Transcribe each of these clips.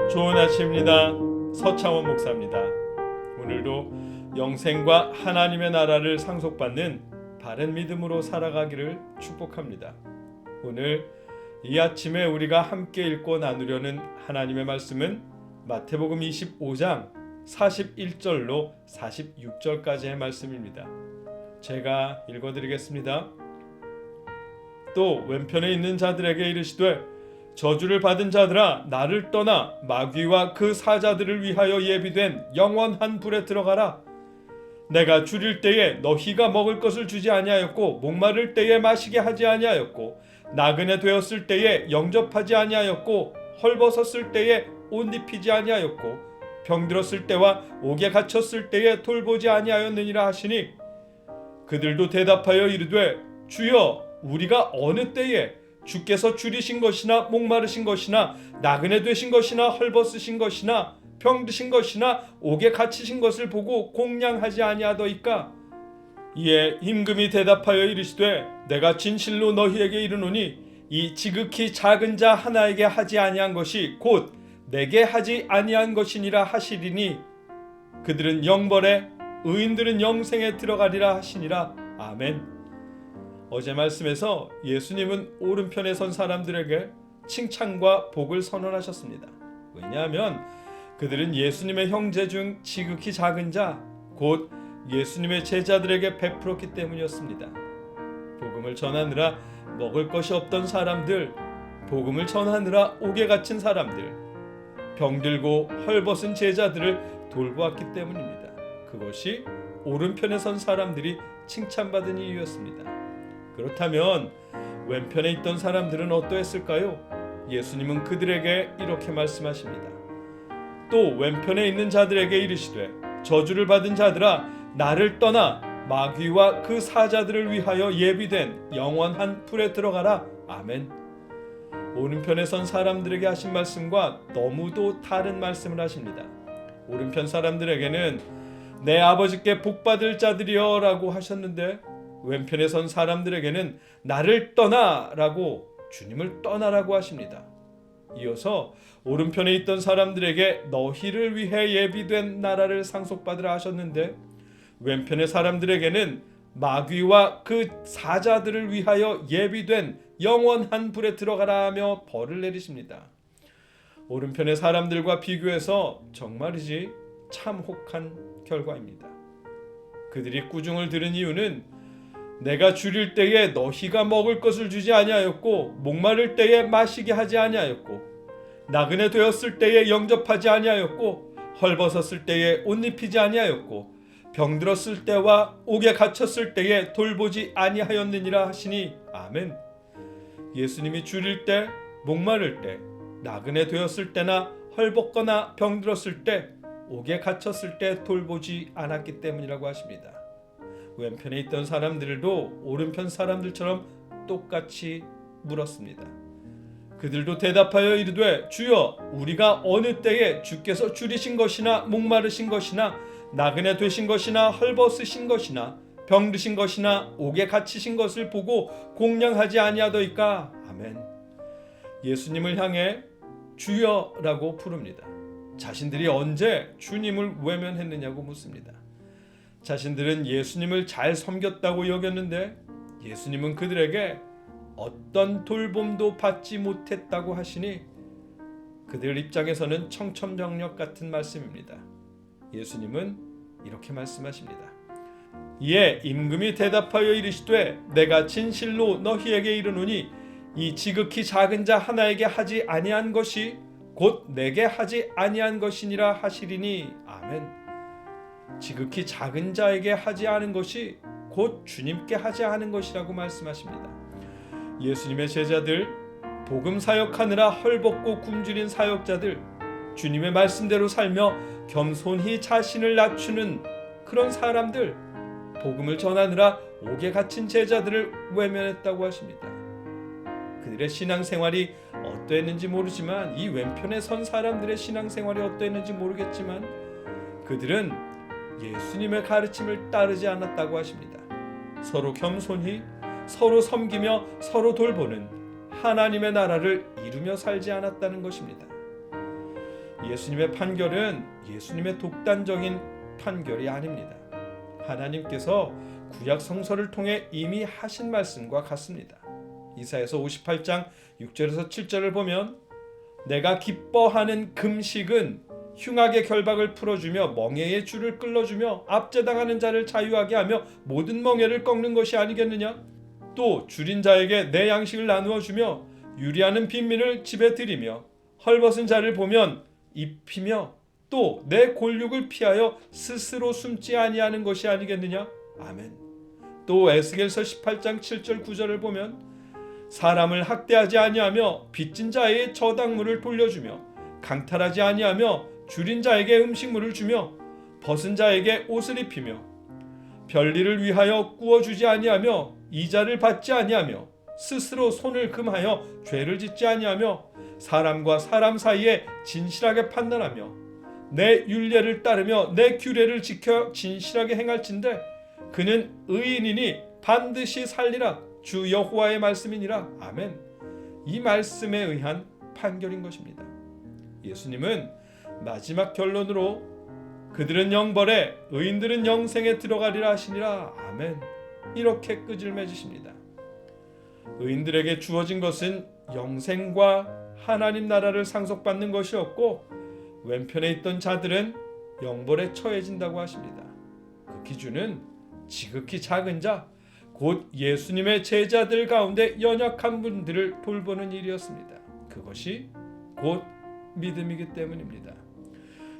좋은 아침입니다. 서창원 목사입니다. 오늘도 영생과 하나님의 나라를 상속받는 바른 믿음으로 살아가기를 축복합니다. 오늘 이 아침에 우리가 함께 읽고 나누려는 하나님의 말씀은 마태복음 25장 41절로 46절까지의 말씀입니다. 제가 읽어드리겠습니다. 또 왼편에 있는 자들에게 이르시되 저주를 받은 자들아, 나를 떠나 마귀와 그 사자들을 위하여 예비된 영원한 불에 들어가라. 내가 줄일 때에 너희가 먹을 것을 주지 아니하였고, 목마를 때에 마시게 하지 아니하였고, 나그네 되었을 때에 영접하지 아니하였고, 헐벗었을 때에 옷 입히지 아니하였고, 병들었을 때와 옥에 갇혔을 때에 돌보지 아니하였느니라 하시니, 그들도 대답하여 이르되 주여, 우리가 어느 때에 주께서 줄이신 것이나 목마르신 것이나 나그네 되신 것이나 헐벗으신 것이나 병드신 것이나 옥에 갇히신 것을 보고 공양하지 아니하더이까? 이에 임금이 대답하여 이르시되 내가 진실로 너희에게 이르노니 이 지극히 작은 자 하나에게 하지 아니한 것이 곧 내게 하지 아니한 것이니라 하시리니 그들은 영벌에 의인들은 영생에 들어가리라 하시니라. 아멘. 어제 말씀에서 예수님은 오른편에 선 사람들에게 칭찬과 복을 선언하셨습니다. 왜냐하면 그들은 예수님의 형제 중 지극히 작은 자, 곧 예수님의 제자들에게 베풀었기 때문이었습니다. 복음을 전하느라 먹을 것이 없던 사람들, 복음을 전하느라 옥에 갇힌 사람들, 병들고 헐벗은 제자들을 돌보았기 때문입니다. 그것이 오른편에 선 사람들이 칭찬받은 이유였습니다. 그렇다면 왼편에 있던 사람들은 어떠했을까요? 예수님은 그들에게 이렇게 말씀하십니다. 또 왼편에 있는 자들에게 이르시되 저주를 받은 자들아, 나를 떠나 마귀와 그 사자들을 위하여 예비된 영원한 불에 들어가라. 아멘. 오른편에 선 사람들에게 하신 말씀과 너무도 다른 말씀을 하십니다. 오른편 사람들에게는 내 아버지께 복받을 자들이여 라고 하셨는데, 왼편에 선 사람들에게는 나를 떠나 라고, 주님을 떠나라고 하십니다. 이어서 오른편에 있던 사람들에게 너희를 위해 예비된 나라를 상속받으라 하셨는데, 왼편의 사람들에게는 마귀와 그 사자들을 위하여 예비된 영원한 불에 들어가라 하며 벌을 내리십니다. 오른편의 사람들과 비교해서 정말이지 참 혹한 결과입니다. 그들이 꾸중을 들은 이유는 내가 줄일 때에 너희가 먹을 것을 주지 아니하였고, 목마를 때에 마시게 하지 아니하였고, 나그네 되었을 때에 영접하지 아니하였고, 헐벗었을 때에 옷 입히지 아니하였고, 병들었을 때와 옥에 갇혔을 때에 돌보지 아니하였느니라 하시니. 아멘. 예수님이 줄일 때, 목마를 때, 나그네 되었을 때나 헐벗거나 병들었을 때, 옥에 갇혔을 때 돌보지 않았기 때문이라고 하십니다. 왼편에 있던 사람들도 오른편 사람들처럼 똑같이 물었습니다. 그들도 대답하여 이르되 주여, 우리가 어느 때에 주께서 줄이신 것이나 목마르신 것이나 나그네 되신 것이나 헐벗으신 것이나 병드신 것이나 옥에 갇히신 것을 보고 공양하지 아니하더이까? 아멘. 예수님을 향해 주여라고 부릅니다. 자신들이 언제 주님을 외면했느냐고 묻습니다. 자신들은 예수님을 잘 섬겼다고 여겼는데 예수님은 그들에게 어떤 돌봄도 받지 못했다고 하시니 그들 입장에서는 청천벽력 같은 말씀입니다. 예수님은 이렇게 말씀하십니다. 이에 임금이 대답하여 이르시되 내가 진실로 너희에게 이르노니 이 지극히 작은 자 하나에게 하지 아니한 것이 곧 내게 하지 아니한 것이니라 하시리니. 아멘. 지극히 작은 자에게 하지 않은 것이 곧 주님께 하지 않은 것이라고 말씀하십니다. 예수님의 제자들, 복음 사역하느라 헐벗고 굶주린 사역자들, 주님의 말씀대로 살며 겸손히 자신을 낮추는 그런 사람들, 복음을 전하느라 옥에 갇힌 제자들을 외면했다고 하십니다. 그들의 신앙생활이 어떠했는지 모르지만, 이 왼편에 선 사람들의 신앙생활이 어떠했는지 모르겠지만 그들은 예수님의 가르침을 따르지 않았다고 하십니다. 서로 겸손히 서로 섬기며 서로 돌보는 하나님의 나라를 이루며 살지 않았다는 것입니다. 예수님의 판결은 예수님의 독단적인 판결이 아닙니다. 하나님께서 구약 성서를 통해 이미 하신 말씀과 같습니다. 이사야서 58장 6절에서 7절을 보면 내가 기뻐하는 금식은 흉악의 결박을 풀어주며 멍에의 줄을 끌어주며 압제당하는 자를 자유하게 하며 모든 멍에를 꺾는 것이 아니겠느냐? 또 줄인 자에게 내 양식을 나누어 주며 유리하는 빈민을 집에 들이며 헐벗은 자를 보면 입히며 또 내 골육을 피하여 스스로 숨지 아니하는 것이 아니겠느냐? 아멘. 또 에스겔서 18장 7절 9절을 보면 사람을 학대하지 아니하며 빚진 자의 저당물을 돌려주며 강탈하지 아니하며 줄인 자에게 음식물을 주며 벗은 자에게 옷을 입히며 별리를 위하여 구워주지 아니하며 이자를 받지 아니하며 스스로 손을 금하여 죄를 짓지 아니하며 사람과 사람 사이에 진실하게 판단하며 내 율례를 따르며 내 규례를 지켜 진실하게 행할진대 그는 의인이니 반드시 살리라. 주 여호와의 말씀이니라. 아멘. 이 말씀에 의한 판결인 것입니다. 예수님은 마지막 결론으로 그들은 영벌에 의인들은 영생에 들어가리라 하시니라. 아멘. 이렇게 끝을 맺으십니다. 의인들에게 주어진 것은 영생과 하나님 나라를 상속받는 것이었고 왼편에 있던 자들은 영벌에 처해진다고 하십니다. 그 기준은 지극히 작은 자, 곧 예수님의 제자들 가운데 연약한 분들을 돌보는 일이었습니다. 그것이 곧 믿음이기 때문입니다.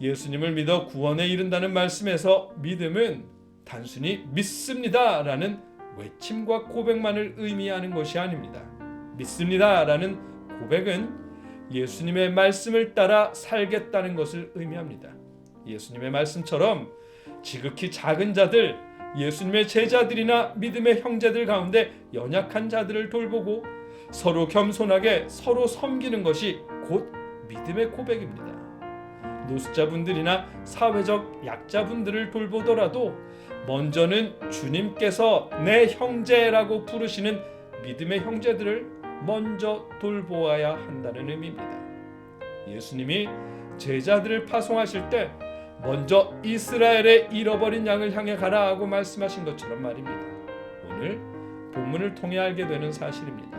예수님을 믿어 구원에 이른다는 말씀에서 믿음은 단순히 믿습니다라는 외침과 고백만을 의미하는 것이 아닙니다. 믿습니다라는 고백은 예수님의 말씀을 따라 살겠다는 것을 의미합니다. 예수님의 말씀처럼 지극히 작은 자들, 예수님의 제자들이나 믿음의 형제들 가운데 연약한 자들을 돌보고 서로 겸손하게 서로 섬기는 것이 곧 믿음의 고백입니다. 노숙자분들이나 사회적 약자분들을 돌보더라도 먼저는 주님께서 내 형제라고 부르시는 믿음의 형제들을 먼저 돌보아야 한다는 의미입니다. 예수님이 제자들을 파송하실 때 먼저 이스라엘의 잃어버린 양을 향해 가라 하고 말씀하신 것처럼 말입니다. 오늘 본문을 통해 알게 되는 사실입니다.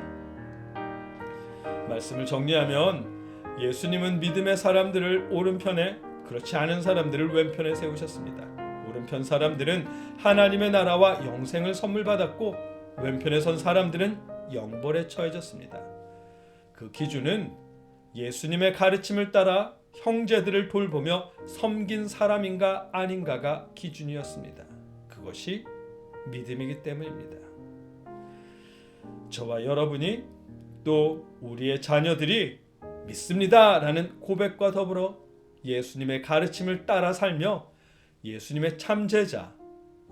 말씀을 정리하면 예수님은 믿음의 사람들을 오른편에, 그렇지 않은 사람들을 왼편에 세우셨습니다. 오른편 사람들은 하나님의 나라와 영생을 선물 받았고 왼편에 선 사람들은 영벌에 처해졌습니다. 그 기준은 예수님의 가르침을 따라 형제들을 돌보며 섬긴 사람인가 아닌가가 기준이었습니다. 그것이 믿음이기 때문입니다. 저와 여러분이 또 우리의 자녀들이 믿습니다라는 고백과 더불어 예수님의 가르침을 따라 살며 예수님의 참제자,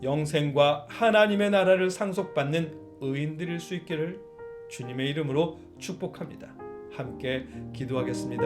영생과 하나님의 나라를 상속받는 의인들일 수 있기를 주님의 이름으로 축복합니다. 함께 기도하겠습니다.